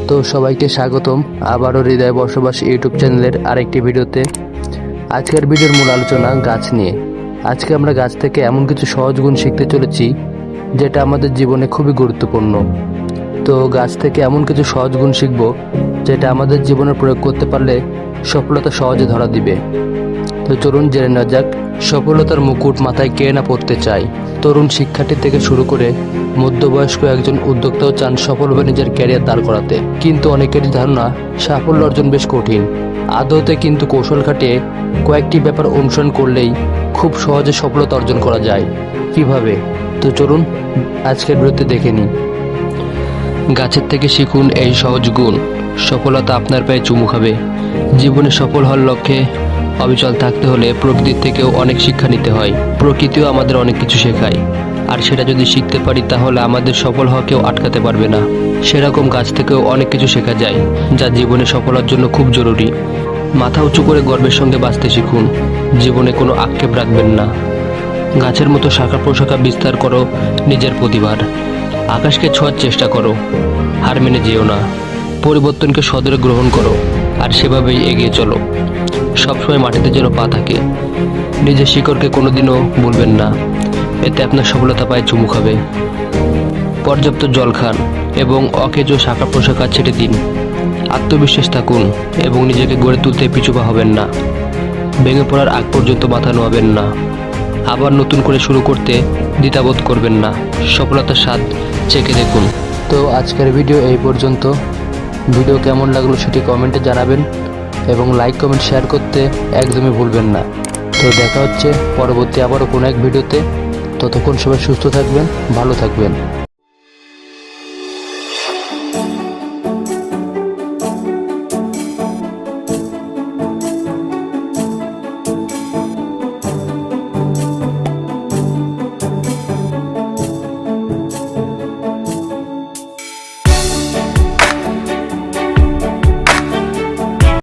তো সবাইকে স্বাগতম আবারও হৃদয় বসবাস ইউটিউব চ্যানেলের আরেকটি ভিডিওতে। আজকের ভিডিওর মূল আলোচনা গাছ নিয়ে। আজকে আমরা গাছ থেকে এমন কিছু সহজ গুণ শিখতে চলেছি যেটা আমাদের জীবনে খুবই গুরুত্বপূর্ণ। তো গাছ থেকে এমন কিছু সহজ গুণ শিখব যেটা আমাদের জীবনে প্রয়োগ করতে পারলে সফলতা সহজে ধরা দিবে। তো চলুন জেনে নেওয়া যাক। সফলতার মুকুট মাথায় কে না পড়তে চায়। তরুণ শিক্ষার্থী থেকে শুরু করে মধ্যবয়স্ক একজন উদ্যোক্তাও চান সফলভাবে নিজের ক্যারিয়ার দাঁড় করাতে। কিন্তু অনেকেরই ধারণা সাফল্য অর্জন বেশ কঠিন। আদতে কিন্তু কৌশল খাটিয়ে কয়েকটি ব্যাপার অনুসরণ করলেই খুব সহজে সফলতা অর্জন করা যায়। কিভাবে? তো চলুন আজকের ভিডিওতে দেখে নিই। গাছের থেকে শিখুন এই সহজ গুণ, সফলতা আপনার পায়ে চুমু খাবে। জীবনে সফল হওয়ার লক্ষ্যে অবিচল থাকতে হলে প্রকৃতির থেকেও অনেক শিক্ষা নিতে হয়। প্রকৃতিও আমাদের অনেক কিছু শেখায়, আর সেটা যদি শিখতে পারি তাহলে আমাদের সফল হওয়া কেউ আটকাতে পারবে না। সেরকম গাছ থেকেও অনেক কিছু শেখা যায় যা জীবনে সফল হওয়ার জন্য খুব জরুরি। মাথা উঁচু করে গর্বের সঙ্গে বাঁচতে শিখুন। জীবনে কোনো আক্ষেপ রাখবেন না। গাছের মতো শাখা প্রশাখা বিস্তার করো নিজের প্রতিভার। আকাশকে ছোঁয়ার চেষ্টা করো, হার মেনে যেও না। পরিবর্তনকে সদরে গ্রহণ করো আর সেভাবেই এগিয়ে চলো। সবসময় মাটিতে যেন পা থাকে। নিজের শিকড়কে কোনোদিনও ভুলবেন না, এতে আপনার সফলতা পায়ে চুমু খাবে। পর্যাপ্ত জল খান এবং অকেজ শাখা প্রশাখা ছেড়ে দিন। আত্মবিশ্বাস থাকুন এবং নিজেকে গড়ে তুলতে পিছুপা হবেন না। ভেঙে পড়ার আগ পর্যন্ত মাথা নোয়াবেন না। আবার নতুন করে শুরু করতে দ্বিধাবোধ করবেন না। সফলতার স্বাদ চেখে দেখুন। তো আজকের ভিডিও এই পর্যন্ত। ভিডিও কেমন লাগলো সেটি কমেন্টে জানাবেন এবং লাইক কমেন্ট শেয়ার করতে একদমই ভুলবেন না। তো দেখা হচ্ছে পরবর্তী আবারও কোনো এক ভিডিওতে। ততক্ষণ সবাই সুস্থ থাকবেন, ভালো থাকবেন।